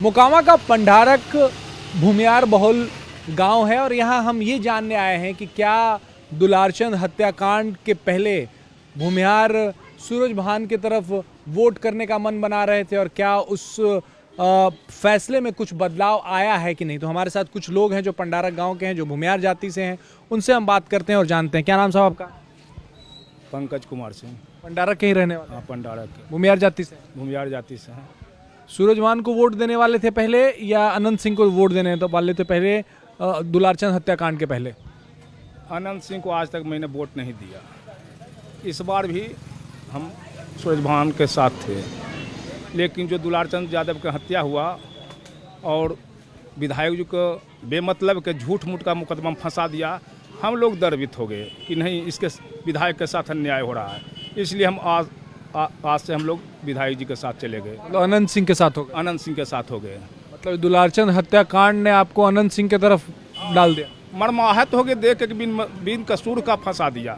मोकामा का पंडारक भूमियार बहुल गांव है और यहाँ हम ये जानने आए हैं कि क्या दुलारचंद हत्याकांड के पहले भूमियार सूरज भान की तरफ वोट करने का मन बना रहे थे और क्या उस फैसले में कुछ बदलाव आया है कि नहीं। तो हमारे साथ कुछ लोग हैं जो पंडारक गांव के हैं, जो भूमियार जाति से हैं, उनसे हम बात करते हैं और जानते हैं। क्या नाम साहब आपका? पंकज कुमार सिंह। पंडारक के ही रहने वाले? हाँ, पंडारक के भूमियार जाति से। भूमियार जाति से हैं। सूरज भान को वोट देने वाले थे पहले या अनंत सिंह को वोट देने वाले थे पहले, दुलारचंद हत्याकांड के पहले? अनंत सिंह को आज तक मैंने वोट नहीं दिया। इस बार भी हम सूरज भान के साथ थे, लेकिन जो दुलारचंद यादव की हत्या हुआ और विधायक जी को बेमतलब के झूठ मूठ का मुकदमा फंसा दिया, हम लोग गर्वित हो गए कि नहीं, इसके विधायक के साथ अन्याय हो रहा है। इसलिए हम आज से हम लोग विधायक जी के साथ चले गए। मतलब अनंत सिंह के साथ हो गए? अनंत सिंह के साथ हो गए। मतलब दुलारचंद हत्याकांड ने आपको अनंत सिंह की तरफ डाल दिया? मर्माहत हो गए देख के, बिन कसूर का फंसा दिया।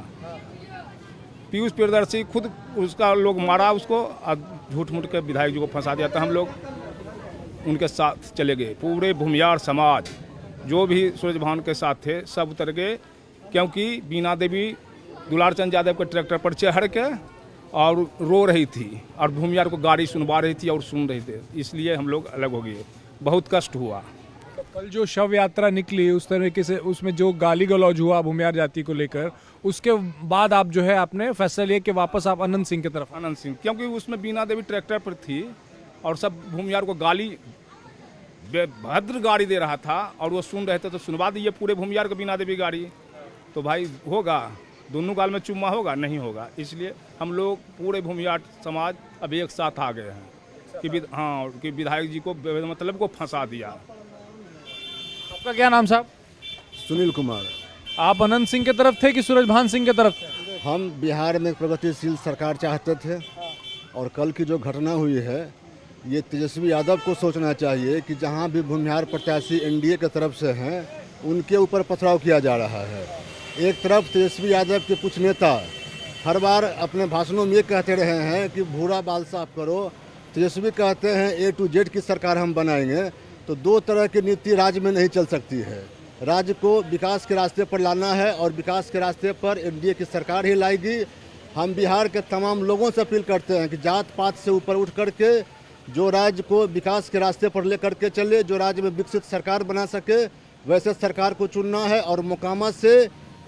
पीयूष प्रियदर्शी खुद उसका लोग मारा उसको और झूठ मूठ के विधायक जी को फंसा दिया। तो हम लोग उनके साथ चले गए। पूरे भूमियार समाज जो भी सूरज भान के साथ थे सब उतर गए, क्योंकि बीना देवी दुलारचंद यादव के ट्रैक्टर पर चढ़ के और रो रही थी और भूमियार को गाड़ी सुनवा रही थी और सुन रहे थे। इसलिए हम लोग अलग हो गए। बहुत कष्ट हुआ। तो कल जो शव यात्रा निकली उस तरीके से, उसमें जो गाली गलौज हुआ भूमियार जाति को लेकर, उसके बाद आप जो है आपने फैसला लिया कि वापस आप अनंत सिंह की तरफ? अनंत सिंह, क्योंकि उसमें बीना देवी ट्रैक्टर पर थी और सब भूमियार को गाली बेभद्र गाड़ी दे रहा था और वो सुन रहे थे। तो सुनवा दिए पूरे भूमियार को बीना देवी गाड़ी। तो भाई होगा, दोनों गाल में चुम्मा होगा? नहीं होगा। इसलिए हम लोग पूरे भूमियार समाज अब एक साथ आ गए हैं कि विधायक जी को मतलब को फंसा दिया। आपका क्या नाम साहब? सुनील कुमार। आप अनंत सिंह की तरफ थे कि सूरज भान सिंह की तरफ थे? हम बिहार में प्रगतिशील सरकार चाहते थे और कल की जो घटना हुई है, ये तेजस्वी यादव को सोचना चाहिए कि जहां भी भूमिहार प्रत्याशी एनडीए की तरफ से हैं उनके ऊपर पथराव किया जा रहा है। एक तरफ तेजस्वी यादव के कुछ नेता हर बार अपने भाषणों में ये कहते रहे हैं कि भूरा बाल साफ करो, तेजस्वी कहते हैं A to Z की सरकार हम बनाएंगे। तो दो तरह की नीति राज्य में नहीं चल सकती है। राज्य को विकास के रास्ते पर लाना है और विकास के रास्ते पर एनडीए की सरकार ही लाएगी। हम बिहार के तमाम लोगों से अपील करते हैं कि जात पात से ऊपर उठ करके जो राज्य को विकास के रास्ते पर लेकर के चले, जो राज्य में विकसित सरकार बना सके, वैसे सरकार को चुनना है। और मोकामा से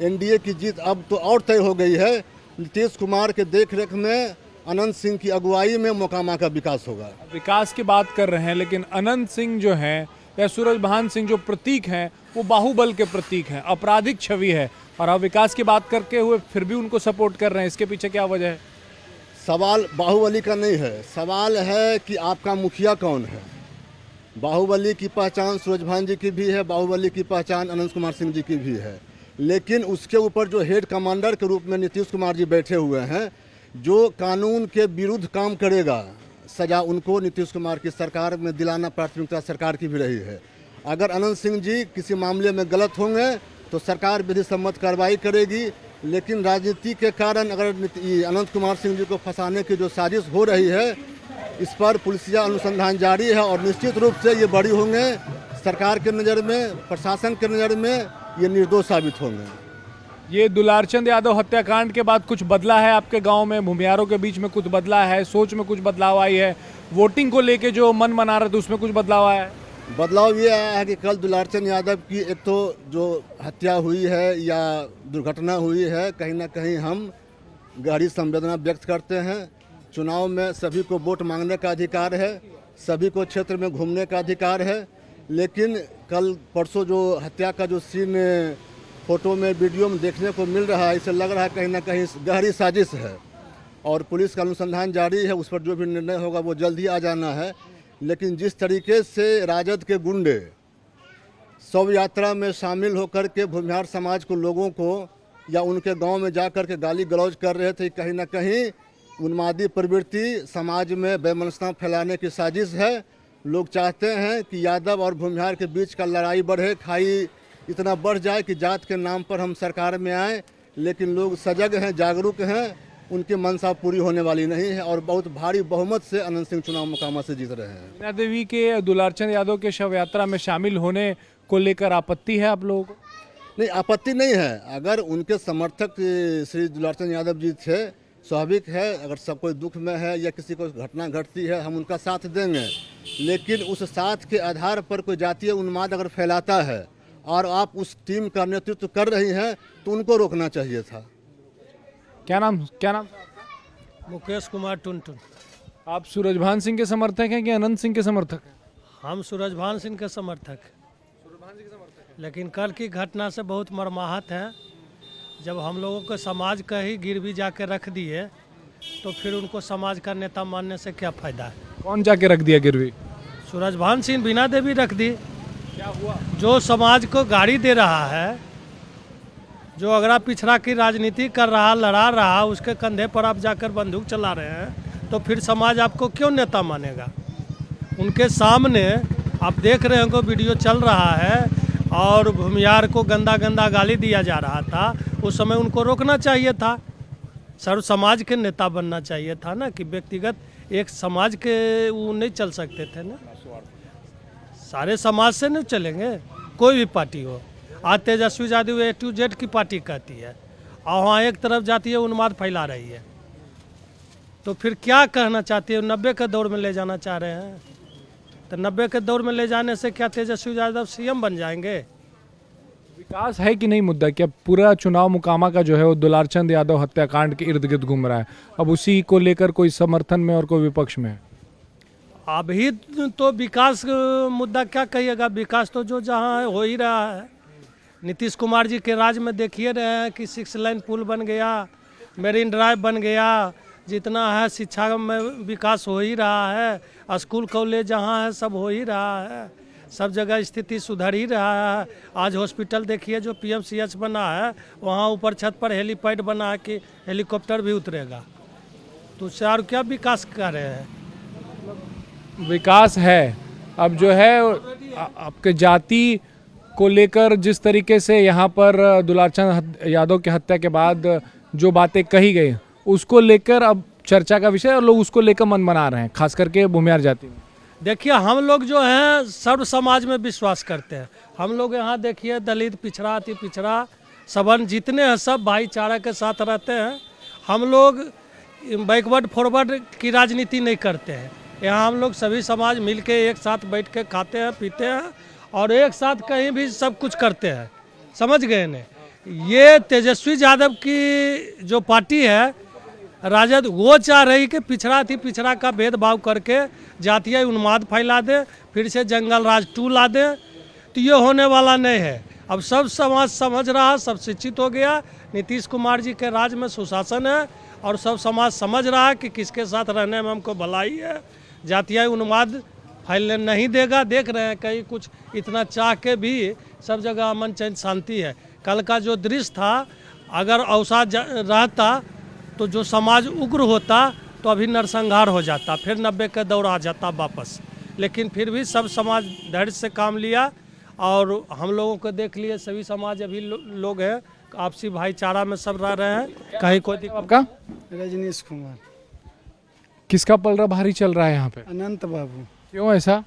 एनडीए की जीत अब तो और तय हो गई है। नीतीश कुमार के देखरेख में, अनंत सिंह की अगुवाई में मोकामा का विकास होगा। विकास की बात कर रहे हैं, लेकिन अनंत सिंह जो हैं या सूरज भान सिंह जो प्रतीक हैं वो बाहुबल के प्रतीक हैं, आपराधिक छवि है, और आप विकास की बात करके हुए फिर भी उनको सपोर्ट कर रहे हैं। इसके पीछे क्या वजह है? सवाल बाहुबली का नहीं है, सवाल है कि आपका मुखिया कौन है। बाहुबली की पहचान सूरज भान जी की भी है, बाहुबली की पहचान अनंत कुमार सिंह जी की भी है, लेकिन उसके ऊपर जो हेड कमांडर के रूप में नीतीश कुमार जी बैठे हुए हैं, जो कानून के विरुद्ध काम करेगा, सजा उनको नीतीश कुमार की सरकार में दिलाना प्राथमिकता सरकार की भी रही है। अगर अनंत सिंह जी किसी मामले में गलत होंगे तो सरकार विधि सम्मत कार्रवाई करेगी, लेकिन राजनीति के कारण अगर अनंत कुमार सिंह जी को फंसाने की जो साजिश हो रही है, इस पर पुलिसिया अनुसंधान जारी है और निश्चित रूप से ये बड़ी होंगे। सरकार के नज़र में, प्रशासन के नज़र में ये निर्दोष साबित होंगे। ये दुलारचंद यादव हत्याकांड के बाद कुछ बदला है आपके गांव में? भूमियारों के बीच में कुछ बदला है? सोच में कुछ बदलाव आई है? वोटिंग को लेके जो मन बना रहे थे उसमें कुछ बदलाव आया है? बदलाव ये आया है कि कल दुलारचंद यादव की एक तो जो हत्या हुई है या दुर्घटना हुई है, कहीं ना कहीं हम गहरी संवेदना व्यक्त करते हैं। चुनाव में सभी को वोट मांगने का अधिकार है, सभी को क्षेत्र में घूमने का अधिकार है, लेकिन कल परसों जो हत्या का जो सीन फोटो में, वीडियो में देखने को मिल रहा है, इसे लग रहा है कहीं ना कहीं गहरी साजिश है और पुलिस का अनुसंधान जारी है। उस पर जो भी निर्णय होगा वो जल्द ही आ जाना है। लेकिन जिस तरीके से राजद के गुंडे शव यात्रा में शामिल होकर के भूमिहार समाज को, लोगों को या उनके गांव में जा कर के गाली गलौज कर रहे थे, कहीं ना कहीं उन्मादी प्रवृत्ति, समाज में वैमनस्यता फैलाने की साजिश है। लोग चाहते हैं कि यादव और भूमिहार के बीच का लड़ाई बढ़े, खाई इतना बढ़ जाए कि जात के नाम पर हम सरकार में आए, लेकिन लोग सजग हैं, जागरूक हैं। उनकी मंशा पूरी होने वाली नहीं है और बहुत भारी बहुमत से अनंत सिंह चुनाव मोकामा से जीत रहे हैं। मीना देवी के दुलारचंद यादव के शव यात्रा में शामिल होने को लेकर आपत्ति है आप लोगों को? नहीं, आपत्ति नहीं है। अगर उनके समर्थक श्री दुलारचंद यादव जी थे, स्वाभाविक है, अगर सब कोई दुख में है या किसी को घटना घटती है हम उनका साथ देंगे, लेकिन उस साथ के आधार पर कोई जातीय उन्माद अगर फैलाता है और आप उस टीम का नेतृत्व कर रही हैं तो उनको रोकना चाहिए था। क्या नाम आपका? मुकेश कुमार टुनटुन। आप सूरजभान सिंह के समर्थक हैं कि अनंत सिंह के समर्थक हैं? हम सूरजभान सिंह के समर्थक, लेकिन कल की घटना से बहुत मर्माहत हैं। जब हम लोगों को समाज का ही गिरवी जाके रख दिए तो फिर उनको समाज का नेता मानने से क्या फ़ायदा है। कौन जाके रख दिया गिरवी? सूरजभान सिंह मीना देवी रख दी। क्या हुआ? जो समाज को गाड़ी दे रहा है, जो अगड़ा पिछड़ा की राजनीति कर रहा, लड़ा रहा, उसके कंधे पर आप जाकर बंदूक चला रहे हैं तो फिर समाज आपको क्यों नेता मानेगा। उनके सामने आप देख रहे हो वीडियो चल रहा है और भूमियार को गंदा गंदा गाली दिया जा रहा था। उस समय उनको रोकना चाहिए था। सर्व समाज के नेता बनना चाहिए था ना, कि व्यक्तिगत एक समाज के वो नहीं चल सकते थे ना। सारे समाज से नहीं चलेंगे, कोई भी पार्टी हो। आज Tejashwi Yadav A to Z की पार्टी कहती है और वहाँ एक तरफ जातीय उन्माद फैला रही है, तो फिर क्या कहना चाहती है? 90 के दौर में ले जाना चाह रहे हैं, तो 90 के दौर में ले जाने से क्या तेजस्वी यादव CM बन जाएंगे? विकास है कि नहीं मुद्दा? क्या पूरा चुनाव मोकामा का जो है वो दुलारचंद यादव हत्याकांड के इर्द गिर्द घूम रहा है? अब उसी को लेकर कोई समर्थन में और कोई विपक्ष में है? अभी तो विकास मुद्दा क्या कहिएगा, विकास तो जो जहाँ है हो ही रहा है। नीतीश कुमार जी के राज में देखिए रहे हैं कि 6 लाइन पुल बन गया, मेरीन ड्राइव बन गया, जितना है शिक्षा में विकास हो ही रहा है, स्कूल कॉलेज जहाँ है सब हो ही रहा है, सब जगह स्थिति सुधर ही रहा है। आज हॉस्पिटल देखिए जो PMCH बना है, वहाँ ऊपर छत पर हेलीपैड बना है कि हेलीकॉप्टर भी उतरेगा, तो उससे और क्या विकास कर रहे हैं? विकास है। अब जो है आपके जाति को लेकर जिस तरीके से यहाँ पर दुलारचंद यादव की हत्या के बाद जो बातें कही गई उसको लेकर अब चर्चा का विषय और लोग उसको लेकर मन बना रहे हैं, खास करके भूमियार जाति में। देखिए हम लोग जो हैं सर्व समाज में विश्वास करते हैं। हम लोग यहाँ देखिए दलित, पिछड़ा, अति पिछड़ा, सवर्ण जितने हैं सब भाईचारा के साथ रहते हैं। हम लोग बैकवर्ड फॉरवर्ड की राजनीति नहीं करते हैं। यहाँ हम लोग सभी समाज मिलके एक साथ बैठ के खाते हैं, पीते हैं और एक साथ कहीं भी सब कुछ करते हैं। समझ गए ने? ये तेजस्वी यादव की जो पार्टी है राजद, वो चाह रही कि पिछड़ा थी पिछड़ा का भेदभाव करके जातीय उन्माद फैला दे, फिर से जंगल राज 2 ला दे, तो ये होने वाला नहीं है। अब सब समाज समझ रहा, सब शिक्षित हो गया। नीतीश कुमार जी के राज में सुशासन है और सब समाज समझ रहा है कि किसके साथ रहने में हमको भलाई है। जातीय उन्माद फैलने नहीं देगा। देख रहे हैं कहीं कुछ इतना चाह के भी सब जगह अमन चैन शांति है। कल का जो दृश्य था, अगर अवसाद रहता तो जो समाज उग्र होता तो अभी नरसंहार हो जाता, फिर 90 का दौर आ जाता वापस। लेकिन फिर भी सब समाज धैर्य से काम लिया और हम लोगों को देख लिए सभी समाज अभी लोग हैं, आपसी भाईचारा में सब रह रहे हैं। कहीं कोई आपका? रजनीश कुमार। किसका पलड़ा भारी चल रहा है यहाँ पे? अनंत बाबू। क्यों ऐसा?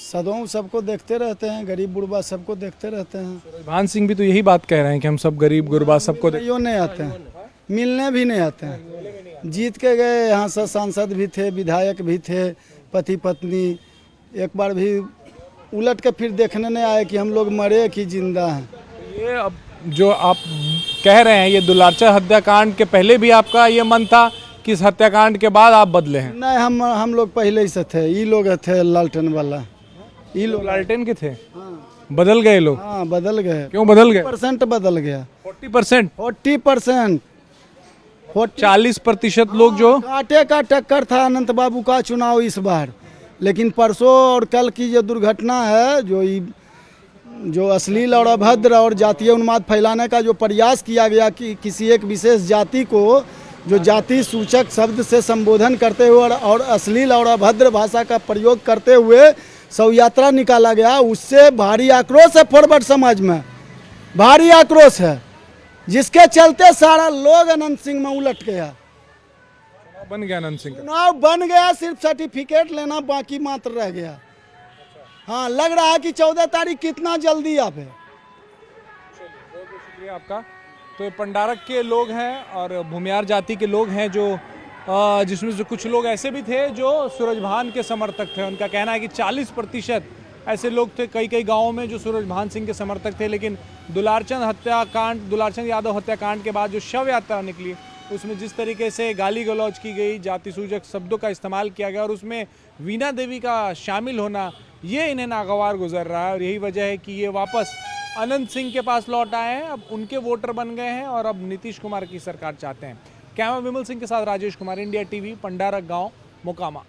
सदों सबको देखते रहते हैं, गरीब गुरबा सबको देखते रहते हैं। भान सिंह भी तो यही बात कह रहे हैं कि हम सब गरीब गुरबा सबको यो नहीं आते हैं, मिलने भी नहीं आते हैं। जीत के गए, यहाँ से सांसद भी थे, विधायक भी थे, पति पत्नी, एक बार भी उलट के फिर देखने नहीं आए कि हम लोग मरे कि जिंदा हैं। ये अब जो आप कह रहे हैं, ये दुलारचंद हत्याकांड के पहले भी आपका ये मन था कि इस हत्याकांड के बाद आप बदले हैं? नहीं, हम लोग पहले ही से थे। ये लोग थे लालटेन वाला, ये लोग लालटेन के थे। बदल गए लोग? हाँ बदल गए। क्यों बदल गए? % बदल गया। 40%? 40%। 40% लोग जो कांटे का टक्कर था अनंत बाबू का चुनाव इस बार। लेकिन परसों और कल की जो दुर्घटना है, जो अश्लील और अभद्र और जातीय उन्माद फैलाने का जो प्रयास किया गया कि किसी एक विशेष जाति को जो जाति सूचक शब्द से संबोधन करते हुए और अश्लील और अभद्र भाषा का प्रयोग करते हुए शव यात्रा निकाला गया, उससे भारी आक्रोश है फॉरवर्ड समाज में, भारी आक्रोश है, जिसके चलते सारा लोग अनंत सिंह में उलट गया। बन गया अनंत सिंह का। चुनाव बन गया, सिर्फ सर्टिफिकेट लेना बाकी मात्र रह गया। हाँ, लग रहा है कि 14 तारीख कितना जल्दी आप है। बहुत बहुत शुक्रिया आपका। तो ये पंडारक के लोग हैं और भूमियार जाति के लोग हैं जो जिसमें से कुछ लोग ऐसे भी थे जो सूरजभान के समर्थक थे। उनका कहना है कि 40% ऐसे लोग थे कई कई गांवों में जो सूरजभान सिंह के समर्थक थे, लेकिन दुलारचंद यादव हत्याकांड के बाद जो शव यात्रा निकली उसमें जिस तरीके से गाली गलौज की गई, जाति सूचक शब्दों का इस्तेमाल किया गया और उसमें वीणा देवी का शामिल होना, ये इन्हें नागवार गुजर रहा है। और यही वजह है कि ये वापस अनंत सिंह के पास लौट आए हैं, अब उनके वोटर बन गए हैं और अब नीतीश कुमार की सरकार चाहते हैं। कैमरा विमल सिंह के साथ राजेश कुमार, इंडिया टीवी, पंडारक गांव, मोकामा।